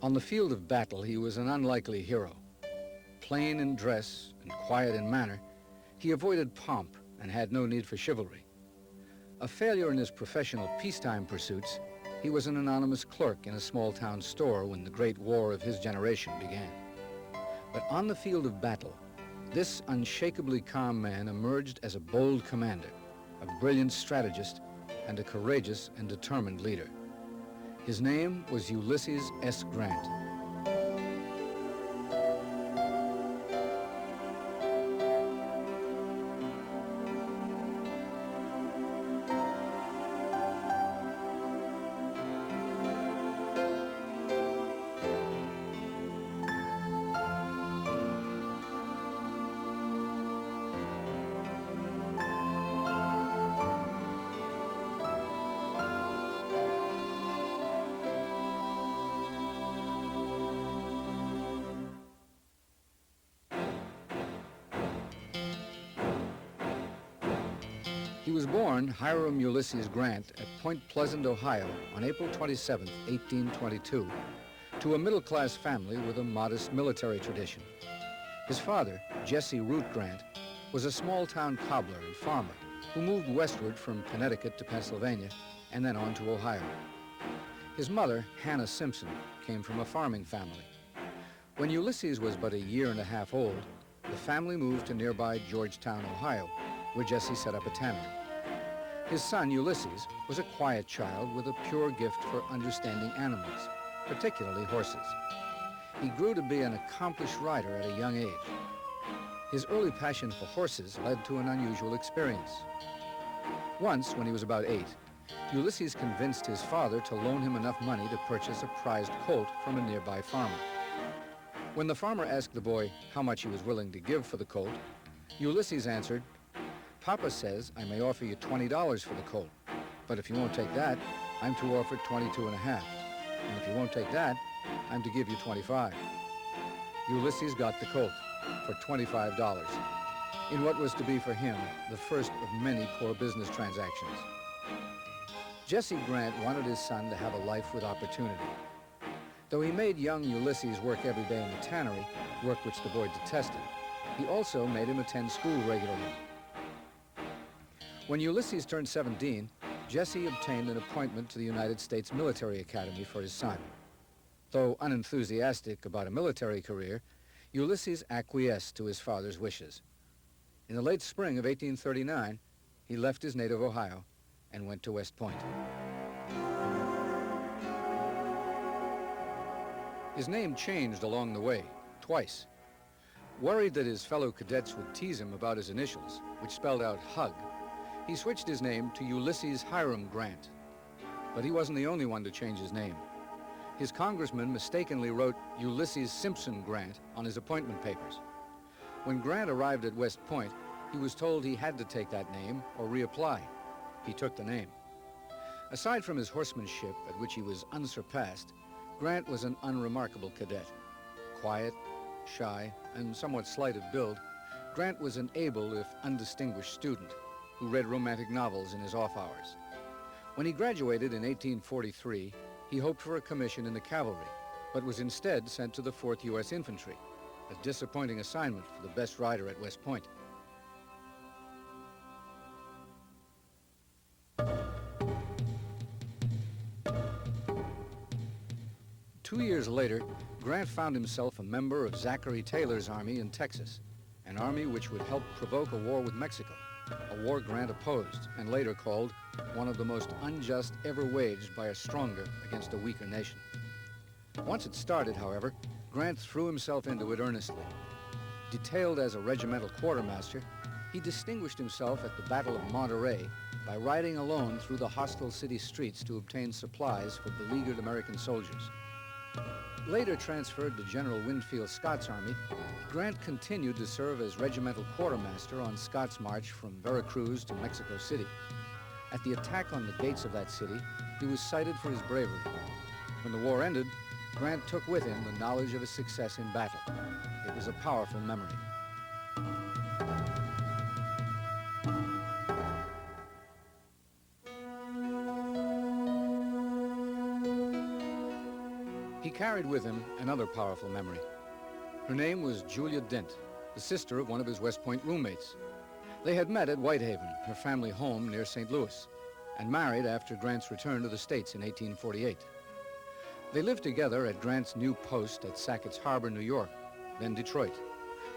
On the field of battle, he was an unlikely hero. Plain in dress and quiet in manner, he avoided pomp and had no need for chivalry. A failure in his professional peacetime pursuits, he was an anonymous clerk in a small-town store when the great war of his generation began. But on the field of battle, this unshakably calm man emerged as a bold commander, a brilliant strategist, and a courageous and determined leader. His name was Ulysses S. Grant. He was born Hiram Ulysses Grant at Point Pleasant, Ohio on April 27, 1822, to a middle-class family with a modest military tradition. His father, Jesse Root Grant, was a small-town cobbler and farmer who moved westward from Connecticut to Pennsylvania and then on to Ohio. His mother, Hannah Simpson, came from a farming family. When Ulysses was but a year and a half old, the family moved to nearby Georgetown, Ohio, where Jesse set up a tannery. His son, Ulysses, was a quiet child with a pure gift for understanding animals, particularly horses. He grew to be an accomplished rider at a young age. His early passion for horses led to an unusual experience. Once, when he was about 8, Ulysses convinced his father to loan him enough money to purchase a prized colt from a nearby farmer. When the farmer asked the boy how much he was willing to give for the colt, Ulysses answered, "Papa says I may offer you $20 for the colt, but if you won't take that, I'm to offer 22 and a half. And if you won't take that, I'm to give you 25. Ulysses got the colt for $25 in what was to be for him the first of many poor business transactions. Jesse Grant wanted his son to have a life with opportunity. Though he made young Ulysses work every day in the tannery, work which the boy detested, he also made him attend school regularly. When Ulysses turned 17, Jesse obtained an appointment to the United States Military Academy for his son. Though unenthusiastic about a military career, Ulysses acquiesced to his father's wishes. In the late spring of 1839, he left his native Ohio and went to West Point. His name changed along the way, twice. Worried that his fellow cadets would tease him about his initials, which spelled out Hug, he switched his name to Ulysses Hiram Grant. But he wasn't the only one to change his name. His congressman mistakenly wrote Ulysses Simpson Grant on his appointment papers. When Grant arrived at West Point, he was told he had to take that name or reapply. He took the name. Aside from his horsemanship, at which he was unsurpassed, Grant was an unremarkable cadet. Quiet, shy, and somewhat slight of build, Grant was an able, if undistinguished, student who read romantic novels in his off hours. When he graduated in 1843, he hoped for a commission in the cavalry, but was instead sent to the 4th U.S. Infantry, a disappointing assignment for the best rider at West Point. Two years later, Grant found himself a member of Zachary Taylor's army in Texas, an army which would help provoke a war with Mexico, a war Grant opposed and later called one of the most unjust ever waged by a stronger against a weaker nation. Once it started, however, Grant threw himself into it earnestly. Detailed as a regimental quartermaster, he distinguished himself at the Battle of Monterey by riding alone through the hostile city streets to obtain supplies for beleaguered American soldiers. Later transferred to General Winfield Scott's army, Grant continued to serve as regimental quartermaster on Scott's march from Veracruz to Mexico City. At the attack on the gates of that city, he was cited for his bravery. When the war ended, Grant took with him the knowledge of his success in battle. It was a powerful memory. He carried with him another powerful memory. Her name was Julia Dent, the sister of one of his West Point roommates. They had met at Whitehaven, her family home near St. Louis, and married after Grant's return to the States in 1848. They lived together at Grant's new post at Sackett's Harbor, New York, then Detroit,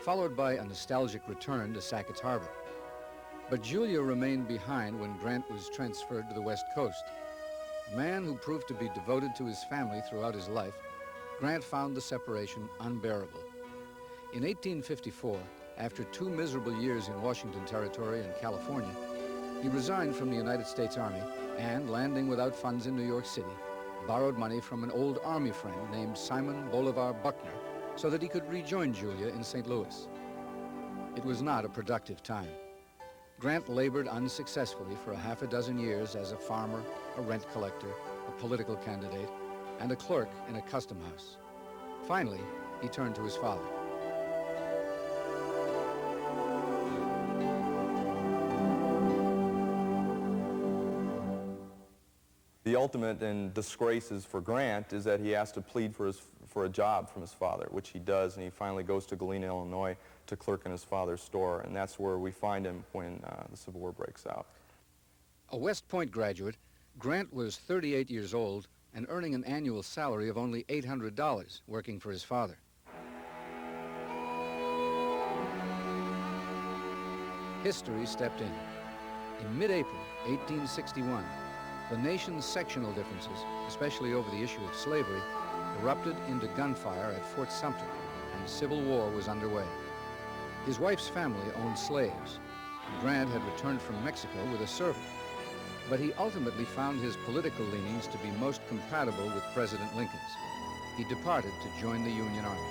followed by a nostalgic return to Sackett's Harbor. But Julia remained behind when Grant was transferred to the West Coast. A man who proved to be devoted to his family throughout his life, Grant found the separation unbearable. In 1854, after 2 miserable years in Washington Territory and California, he resigned from the United States Army and, landing without funds in New York City, borrowed money from an old Army friend named Simon Bolivar Buckner so that he could rejoin Julia in St. Louis. It was not a productive time. Grant labored unsuccessfully for half a dozen years as a farmer, a rent collector, a political candidate, and a clerk in a custom house. Finally, he turned to his father. The ultimate in disgraces for Grant is that he has to plead for a job from his father, which he does, and he finally goes to Galena, Illinois to clerk in his father's store, and that's where we find him when the Civil War breaks out. A West Point graduate, Grant was 38 years old and earning an annual salary of only $800 working for his father. History stepped in. In mid-April 1861, the nation's sectional differences, especially over the issue of slavery, erupted into gunfire at Fort Sumter, and civil war was underway. His wife's family owned slaves. Grant had returned from Mexico with a servant, but he ultimately found his political leanings to be most compatible with President Lincoln's. He departed to join the Union Army.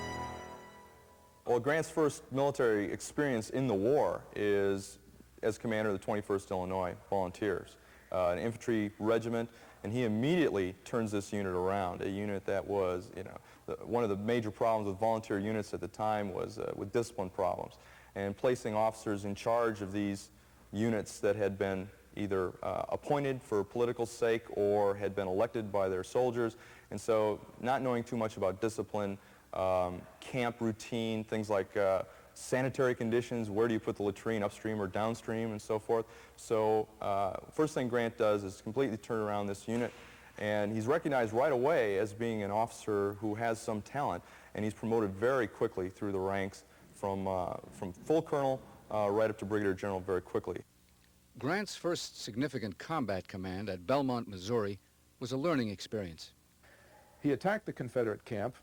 Well, Grant's first military experience in the war is as commander of the 21st Illinois Volunteers, an infantry regiment, and he immediately turns this unit around, a unit that was, one of the major problems with volunteer units at the time was with discipline problems, and placing officers in charge of these units that had been either appointed for political sake or had been elected by their soldiers, and so not knowing too much about discipline, camp routine, things like sanitary conditions, where do you put the latrine, upstream or downstream, and so forth. So first thing Grant does is completely turn around this unit, and he's recognized right away as being an officer who has some talent, and he's promoted very quickly through the ranks from full colonel right up to brigadier general very quickly. Grant's first significant combat command at Belmont, Missouri, was a learning experience. He attacked the Confederate camp.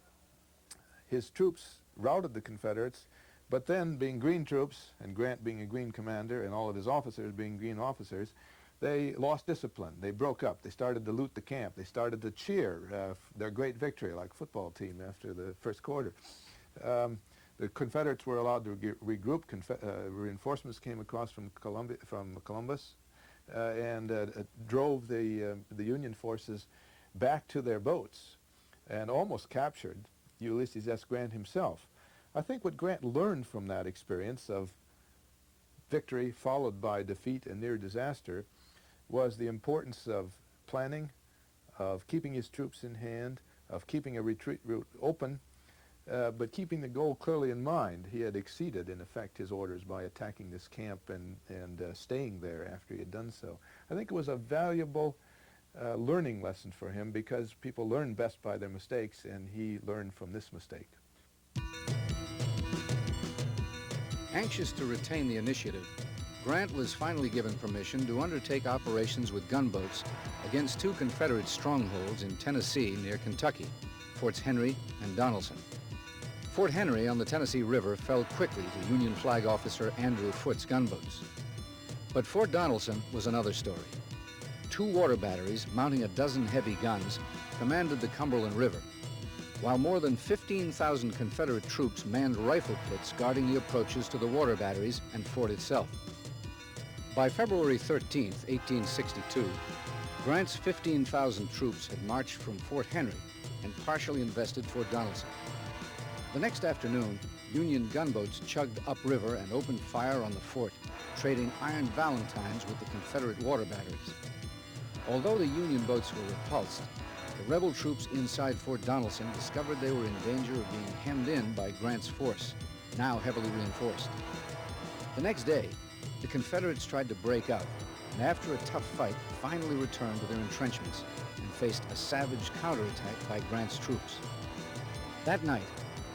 His troops routed the Confederates, but then, being green troops, and Grant being a green commander, and all of his officers being green officers, they lost discipline. They broke up. They started to loot the camp. They started to cheer their great victory, like a football team after the first quarter. The Confederates were allowed to regroup. Reinforcements came across from Columbus and drove the Union forces back to their boats and almost captured Ulysses S. Grant himself. I think what Grant learned from that experience of victory followed by defeat and near disaster was the importance of planning, of keeping his troops in hand, of keeping a retreat route open, but keeping the goal clearly in mind. He had exceeded, in effect, his orders by attacking this camp and staying there after he had done so. I think it was a valuable learning lesson for him, because people learn best by their mistakes, and he learned from this mistake. Anxious to retain the initiative, Grant was finally given permission to undertake operations with gunboats against 2 Confederate strongholds in Tennessee near Kentucky, Forts Henry and Donelson. Fort Henry on the Tennessee River fell quickly to Union flag officer Andrew Foote's gunboats. But Fort Donelson was another story. 2 water batteries mounting a dozen heavy guns commanded the Cumberland River, while more than 15,000 Confederate troops manned rifle pits guarding the approaches to the water batteries and fort itself. By February 13, 1862, Grant's 15,000 troops had marched from Fort Henry and partially invested Fort Donelson. The next afternoon, Union gunboats chugged upriver and opened fire on the fort, trading iron valentines with the Confederate water batteries. Although the Union boats were repulsed, the rebel troops inside Fort Donelson discovered they were in danger of being hemmed in by Grant's force, now heavily reinforced. The next day, the Confederates tried to break out, and after a tough fight, finally returned to their entrenchments and faced a savage counterattack by Grant's troops. That night,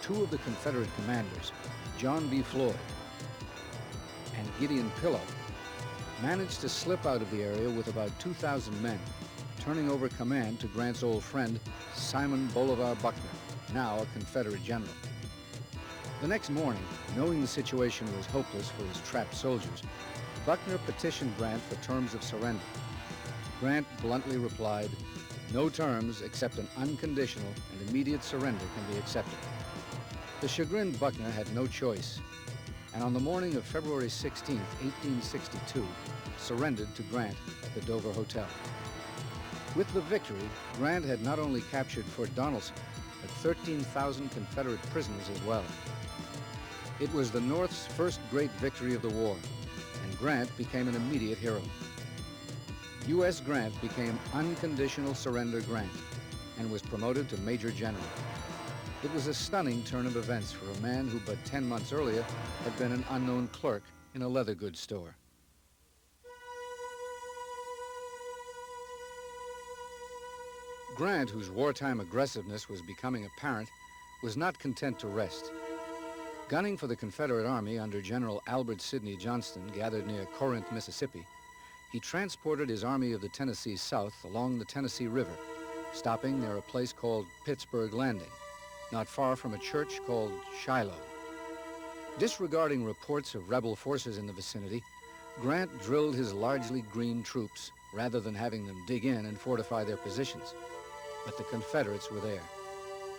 two of the Confederate commanders, John B. Floyd and Gideon Pillow, managed to slip out of the area with about 2,000 men, turning over command to Grant's old friend, Simon Bolivar Buckner, now a Confederate general. The next morning, knowing the situation was hopeless for his trapped soldiers, Buckner petitioned Grant for terms of surrender. Grant bluntly replied, "No terms except an unconditional and immediate surrender can be accepted." The chagrined Buckner had no choice, and on the morning of February 16, 1862, surrendered to Grant at the Dover Hotel. With the victory, Grant had not only captured Fort Donelson, but 13,000 Confederate prisoners as well. It was the North's first great victory of the war, and Grant became an immediate hero. U.S. Grant became Unconditional Surrender Grant and was promoted to Major General. It was a stunning turn of events for a man who but 10 months earlier had been an unknown clerk in a leather goods store. Grant, whose wartime aggressiveness was becoming apparent, was not content to rest. Gunning for the Confederate Army under General Albert Sidney Johnston, gathered near Corinth, Mississippi, he transported his Army of the Tennessee South along the Tennessee River, stopping near a place called Pittsburgh Landing, not far from a church called Shiloh. Disregarding reports of rebel forces in the vicinity, Grant drilled his largely green troops rather than having them dig in and fortify their positions. But the Confederates were there.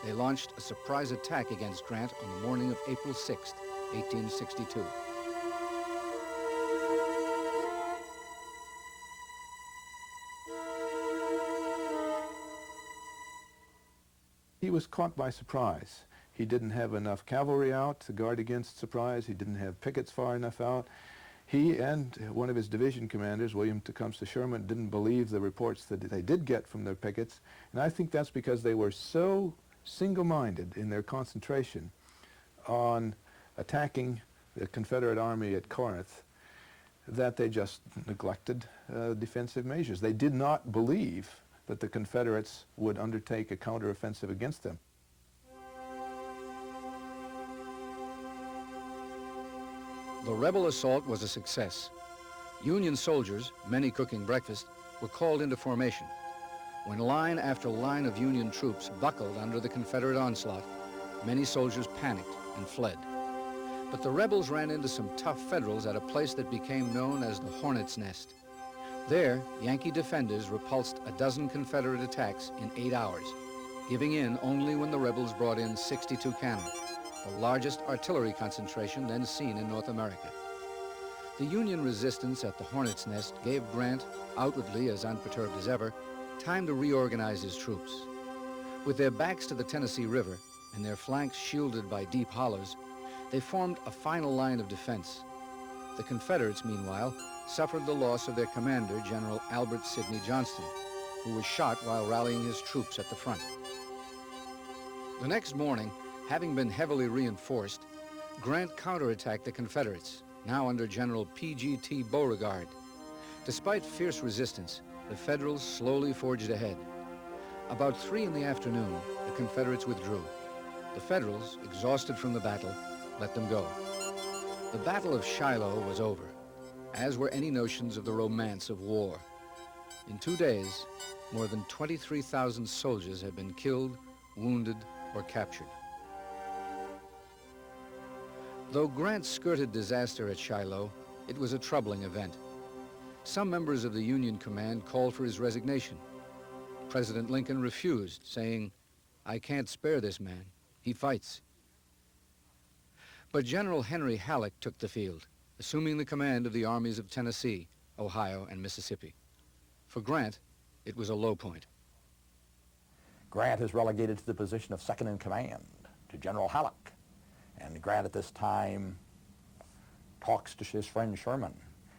They launched a surprise attack against Grant on the morning of April 6, 1862. He was caught by surprise. He didn't have enough cavalry out to guard against surprise. He didn't have pickets far enough out. He and one of his division commanders, William Tecumseh Sherman, didn't believe the reports that they did get from their pickets. And I think that's because they were so single-minded in their concentration on attacking the Confederate army at Corinth that they just neglected defensive measures. They did not believe that the Confederates would undertake a counteroffensive against them. The rebel assault was a success. Union soldiers, many cooking breakfast, were called into formation. When line after line of Union troops buckled under the Confederate onslaught, many soldiers panicked and fled. But the rebels ran into some tough Federals at a place that became known as the Hornet's Nest. There, Yankee defenders repulsed a dozen Confederate attacks in 8 hours, giving in only when the rebels brought in 62 cannon, the largest artillery concentration then seen in North America. The Union resistance at the Hornet's Nest gave Grant, outwardly as unperturbed as ever, time to reorganize his troops. With their backs to the Tennessee River and their flanks shielded by deep hollows, they formed a final line of defense. The Confederates, meanwhile, suffered the loss of their commander, General Albert Sidney Johnston, who was shot while rallying his troops at the front. The next morning, having been heavily reinforced, Grant counterattacked the Confederates, now under General P.G.T. Beauregard. Despite fierce resistance, the Federals slowly forged ahead. About 3 in the afternoon, the Confederates withdrew. The Federals, exhausted from the battle, let them go. The Battle of Shiloh was over, as were any notions of the romance of war. In 2 days, more than 23,000 soldiers had been killed, wounded, or captured. Though Grant skirted disaster at Shiloh, it was a troubling event. Some members of the Union command called for his resignation. President Lincoln refused, saying, "I can't spare this man. He fights." But General Henry Halleck took the field, assuming the command of the armies of Tennessee, Ohio, and Mississippi. For Grant, it was a low point. Grant is relegated to the position of second in command to General Halleck. And Grant at this time talks to his friend Sherman.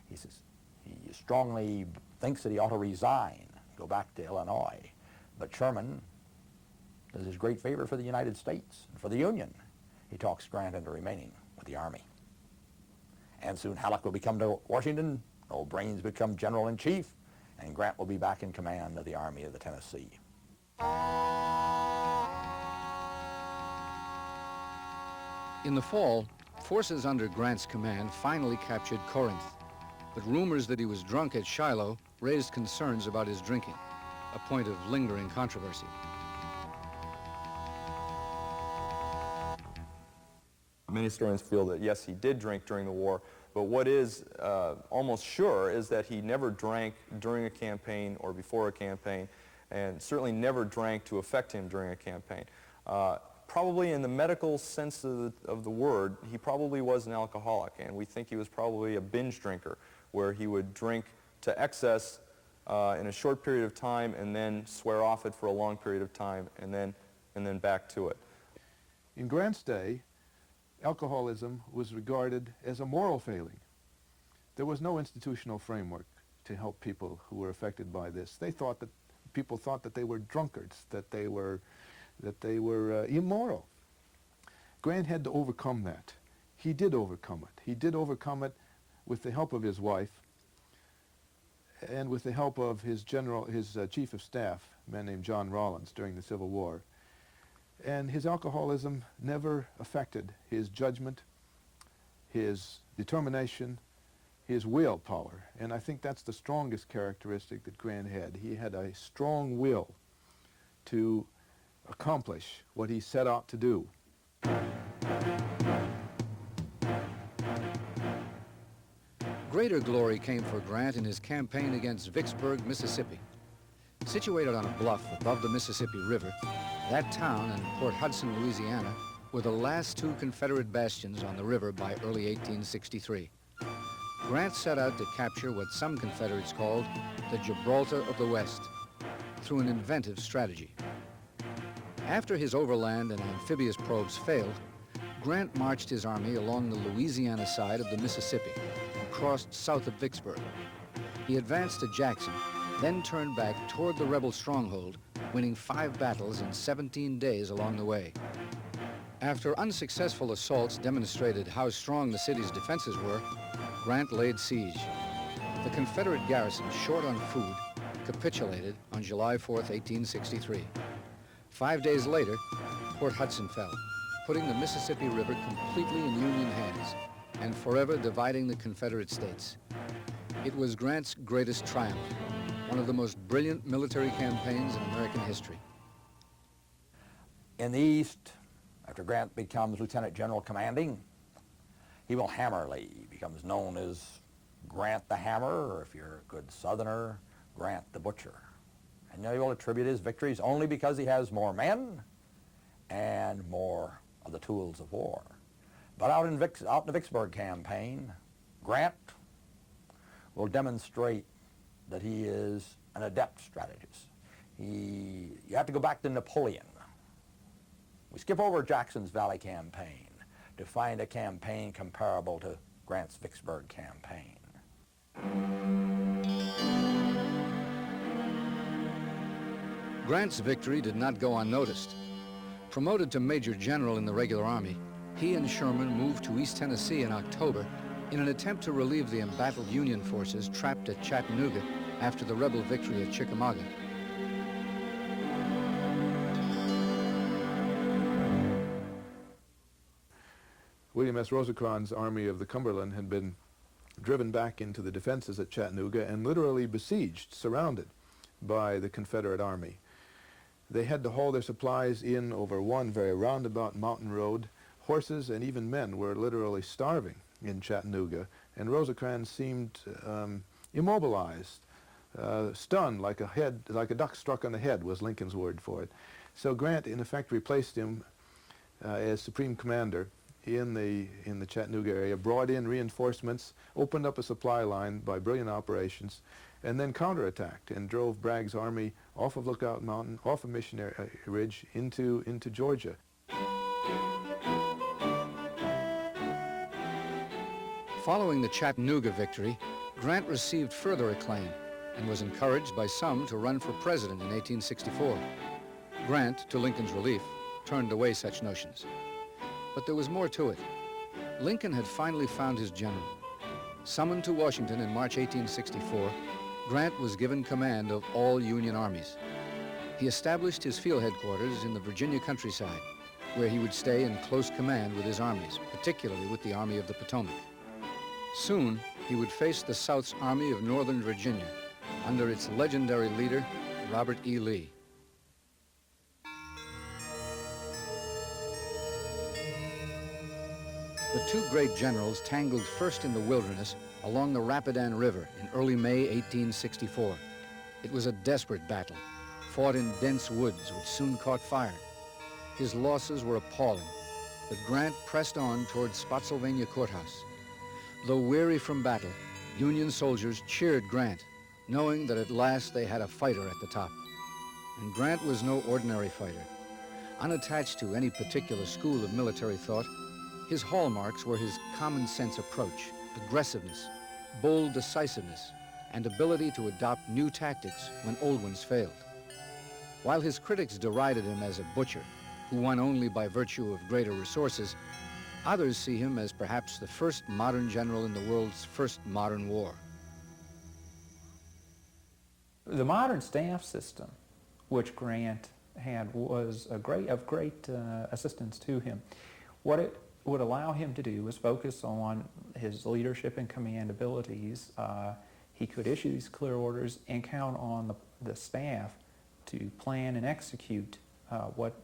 He says he strongly thinks that he ought to resign, go back to Illinois. But Sherman does his great favor for the United States and for the Union. He talks Grant into remaining with the Army. And soon Halleck will become to Washington, old Brains become General-in-Chief, and Grant will be back in command of the Army of the Tennessee. In the fall, forces under Grant's command finally captured Corinth, but rumors that he was drunk at Shiloh raised concerns about his drinking, a point of lingering controversy. Many historians feel that, yes, he did drink during the war, but what is almost sure is that he never drank during a campaign or before a campaign, and certainly never drank to affect him during a campaign. Probably in the medical sense of the word, he probably was an alcoholic, and we think he was probably a binge drinker, where he would drink to excess in a short period of time and then swear off it for a long period of time and then back to it. In Grant's day, alcoholism was regarded as a moral failing. There was no institutional framework to help people who were affected by this. People thought that they were drunkards, that they were immoral. Grant had to overcome that. He did overcome it. He did overcome it with the help of his wife and with the help of his chief of staff, a man named John Rawlins, during the Civil War. And his alcoholism never affected his judgment, his determination, his willpower. And I think that's the strongest characteristic that Grant had. He had a strong will to accomplish what he set out to do. Greater glory came for Grant in his campaign against Vicksburg, Mississippi. Situated on a bluff above the Mississippi River, that town and Port Hudson, Louisiana, were the last two Confederate bastions on the river by early 1863. Grant set out to capture what some Confederates called the Gibraltar of the West through an inventive strategy. After his overland and amphibious probes failed, Grant marched his army along the Louisiana side of the Mississippi and crossed south of Vicksburg. He advanced to Jackson, then turned back toward the rebel stronghold, winning 5 battles in 17 days along the way. After unsuccessful assaults demonstrated how strong the city's defenses were, Grant laid siege. The Confederate garrison, short on food, capitulated on July 4th, 1863. 5 days later, Port Hudson fell, putting the Mississippi River completely in Union hands and forever dividing the Confederate states. It was Grant's greatest triumph, one of the most brilliant military campaigns in American history. In the East, after Grant becomes Lieutenant General commanding, he will hammer Lee, becomes known as Grant the Hammer, or if you're a good Southerner, Grant the Butcher. And he will attribute his victories only because he has more men and more of the tools of war. But out in the Vicksburg campaign, Grant will demonstrate that he is an adept strategist. You have to go back to Napoleon. We skip over Jackson's Valley campaign to find a campaign comparable to Grant's Vicksburg campaign. Grant's victory did not go unnoticed. Promoted to Major General in the regular army, he and Sherman moved to East Tennessee in October in an attempt to relieve the embattled Union forces trapped at Chattanooga after the rebel victory at Chickamauga. William S. Rosecrans' Army of the Cumberland had been driven back into the defenses at Chattanooga and literally besieged, surrounded by the Confederate Army. They had to haul their supplies in over one very roundabout mountain road. Horses and even men were literally starving in Chattanooga, and Rosecrans seemed immobilized, stunned, like a duck struck on the head was Lincoln's word for it. So Grant, in effect, replaced him as Supreme Commander in the Chattanooga area, brought in reinforcements, opened up a supply line by brilliant operations, and then counterattacked and drove Bragg's army off of Lookout Mountain, off of Missionary Ridge, into Georgia. Following the Chattanooga victory, Grant received further acclaim. and was encouraged by some to run for president in 1864. Grant, to Lincoln's relief, turned away such notions. But there was more to it. Lincoln had finally found his general. Summoned to Washington in March 1864, Grant was given command of all Union armies. He established his field headquarters in the Virginia countryside, where he would stay in close command with his armies, particularly with the Army of the Potomac. Soon, he would face the South's Army of Northern Virginia under its legendary leader, Robert E. Lee. The two great generals tangled first in the wilderness along the Rapidan River in early May 1864. It was a desperate battle, fought in dense woods which soon caught fire. His losses were appalling, but Grant pressed on towards Spotsylvania Courthouse. Though weary from battle, Union soldiers cheered Grant, knowing that at last they had a fighter at the top. And Grant was no ordinary fighter. Unattached to any particular school of military thought, his hallmarks were his common-sense approach, aggressiveness, bold decisiveness, and ability to adopt new tactics when old ones failed. While his critics derided him as a butcher who won only by virtue of greater resources, others see him as perhaps the first modern general in the world's first modern war. The modern staff system, which Grant had, was of great assistance to him. What it would allow him to do was focus on his leadership and command abilities. He could issue these clear orders and count on the staff to plan and execute what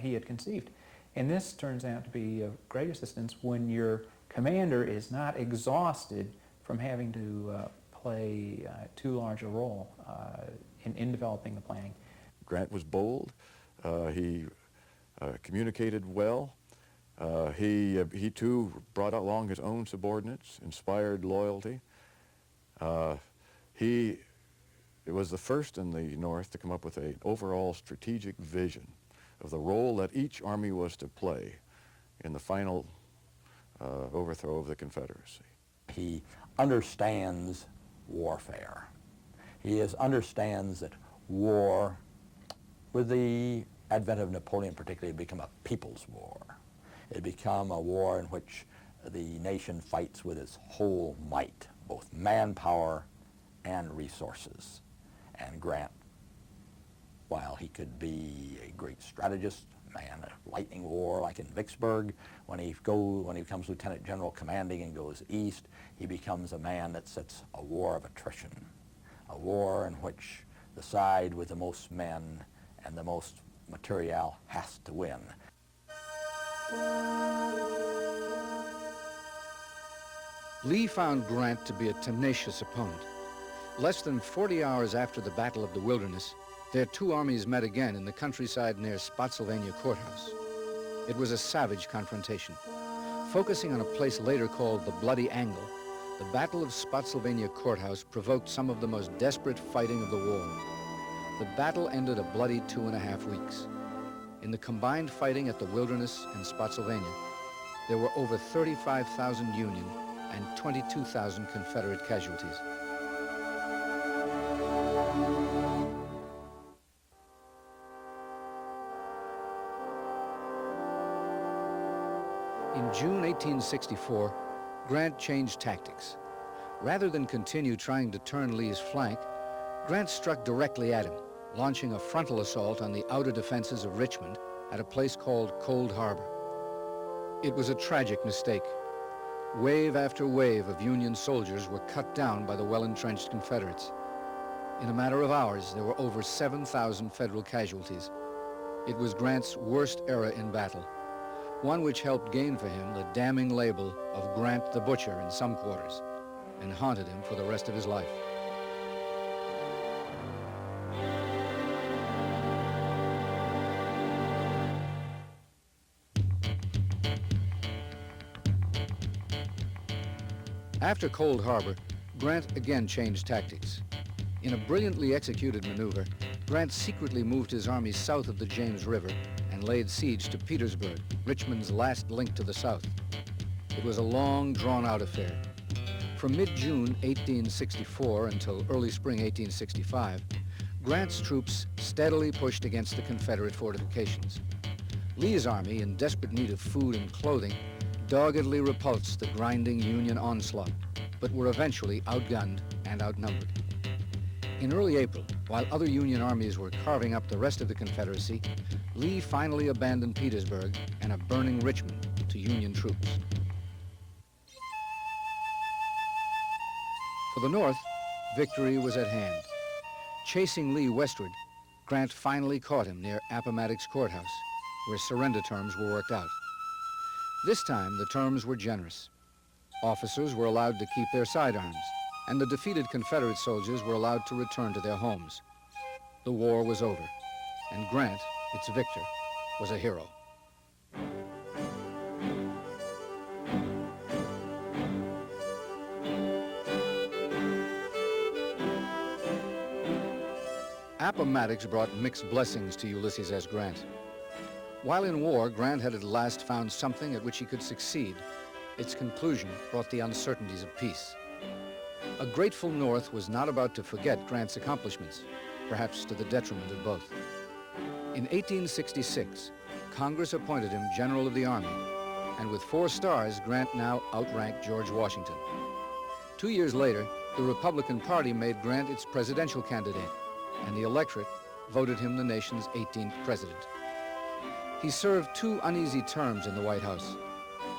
he had conceived. And this turns out to be of great assistance when your commander is not exhausted from having to play too large a role in developing the planning. Grant was bold. He communicated well. He too brought along his own subordinates, inspired loyalty. He was the first in the North to come up with an overall strategic vision of the role that each army was to play in the final overthrow of the Confederacy. He understands warfare. He understands that war, with the advent of Napoleon particularly, had become a people's war. It had become a war in which the nation fights with its whole might, both manpower and resources. And Grant, while he could be a great strategist, man, a lightning war like in Vicksburg, when he becomes lieutenant general commanding and goes east, he becomes a man that sets a war of attrition, a war in which the side with the most men and the most material has to win. Lee found Grant to be a tenacious opponent. Less than 40 hours after the Battle of the Wilderness, their two armies met again in the countryside near Spotsylvania Courthouse. It was a savage confrontation. Focusing on a place later called the Bloody Angle, the Battle of Spotsylvania Courthouse provoked some of the most desperate fighting of the war. The battle ended a bloody 2.5 weeks. In the combined fighting at the Wilderness and Spotsylvania, there were over 35,000 Union and 22,000 Confederate casualties. In June 1864, Grant changed tactics. Rather than continue trying to turn Lee's flank, Grant struck directly at him, launching a frontal assault on the outer defenses of Richmond at a place called Cold Harbor. It was a tragic mistake. Wave after wave of Union soldiers were cut down by the well-entrenched Confederates. In a matter of hours, there were over 7,000 Federal casualties. It was Grant's worst era in battle, one which helped gain for him the damning label of Grant the Butcher in some quarters, and haunted him for the rest of his life. After Cold Harbor, Grant again changed tactics. In a brilliantly executed maneuver, Grant secretly moved his army south of the James River and laid siege to Petersburg, Richmond's last link to the south. It was a long, drawn-out affair. From mid-June 1864 until early spring 1865, Grant's troops steadily pushed against the Confederate fortifications. Lee's army, in desperate need of food and clothing, doggedly repulsed the grinding Union onslaught, but were eventually outgunned and outnumbered. In early April, while other Union armies were carving up the rest of the Confederacy, Lee finally abandoned Petersburg and a burning Richmond to Union troops. For the North, victory was at hand. Chasing Lee westward, Grant finally caught him near Appomattox Courthouse, where surrender terms were worked out. This time, the terms were generous. Officers were allowed to keep their sidearms, and the defeated Confederate soldiers were allowed to return to their homes. The war was over, and Grant, its victor, was a hero. Appomattox brought mixed blessings to Ulysses S. Grant. While in war, Grant had at last found something at which he could succeed. Its conclusion brought the uncertainties of peace. A grateful North was not about to forget Grant's accomplishments, perhaps to the detriment of both. In 1866, Congress appointed him General of the Army, and with 4 stars, Grant now outranked George Washington. 2 years later, the Republican Party made Grant its presidential candidate, and the electorate voted him the nation's 18th president. He served 2 uneasy terms in the White House.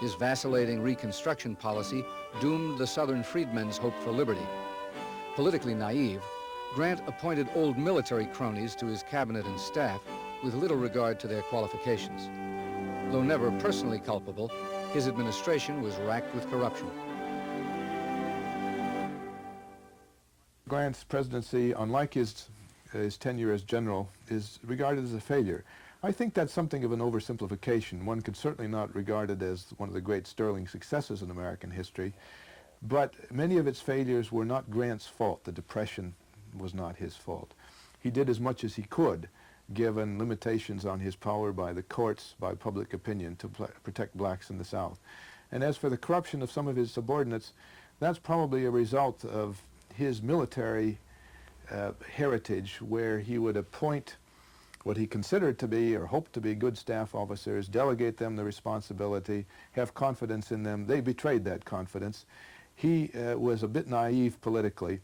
His vacillating Reconstruction policy doomed the Southern freedmen's hope for liberty. Politically naive, Grant appointed old military cronies to his cabinet and staff with little regard to their qualifications. Though never personally culpable, his administration was racked with corruption. Grant's presidency, unlike his tenure as general, is regarded as a failure. I think that's something of an oversimplification. One could certainly not regard it as one of the great sterling successes in American history, but many of its failures were not Grant's fault. The Depression was not his fault. He did as much as he could, given limitations on his power by the courts, by public opinion, to protect blacks in the South. And as for the corruption of some of his subordinates, that's probably a result of his military heritage, where he would appoint what he considered to be or hoped to be good staff officers, delegate them the responsibility, have confidence in them. They betrayed that confidence. He was a bit naive politically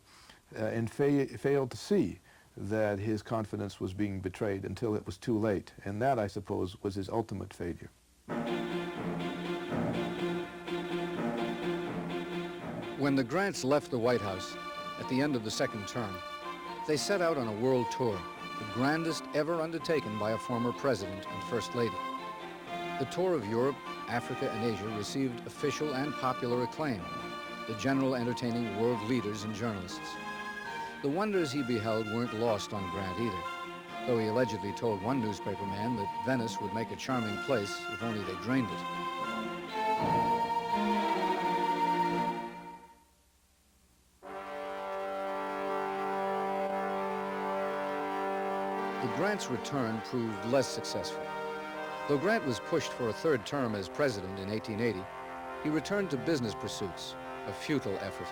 and failed to see that his confidence was being betrayed until it was too late. And that, I suppose, was his ultimate failure. When the Grants left the White House at the end of the second term, they set out on a world tour, the grandest ever undertaken by a former president and first lady. The tour of Europe, Africa, and Asia received official and popular acclaim, the general entertaining world leaders and journalists. The wonders he beheld weren't lost on Grant either, though he allegedly told one newspaper man that Venice would make a charming place if only they drained it. The Grant's return proved less successful. Though Grant was pushed for a third term as president in 1880, he returned to business pursuits, a futile effort.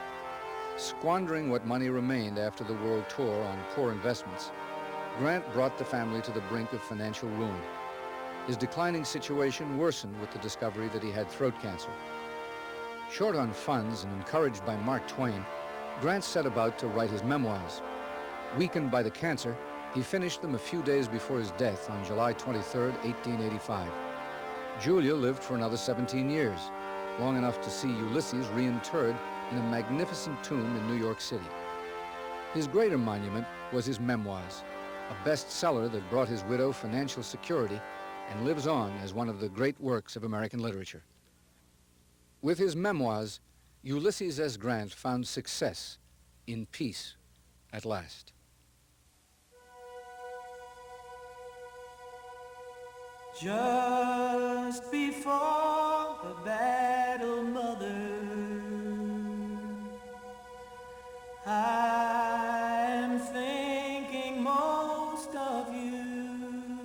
Squandering what money remained after the world tour on poor investments, Grant brought the family to the brink of financial ruin. His declining situation worsened with the discovery that he had throat cancer. Short on funds and encouraged by Mark Twain, Grant set about to write his memoirs. Weakened by the cancer, he finished them a few days before his death on July 23, 1885. Julia lived for another 17 years, long enough to see Ulysses reinterred in a magnificent tomb in New York City. His greater monument was his memoirs, a bestseller that brought his widow financial security and lives on as one of the great works of American literature. With his memoirs, Ulysses S. Grant found success in peace at last. Just before the battle, mother, I'm thinking most of you,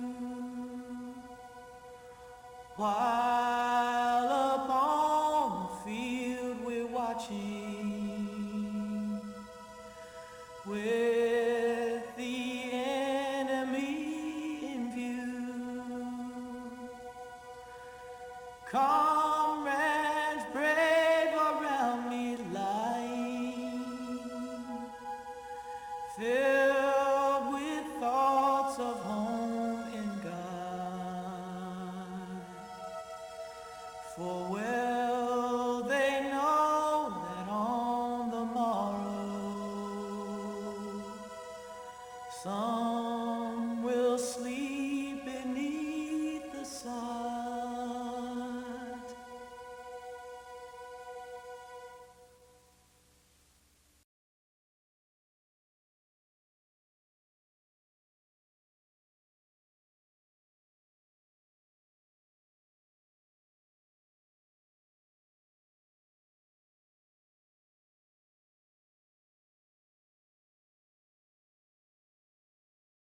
while upon the field we're watching Call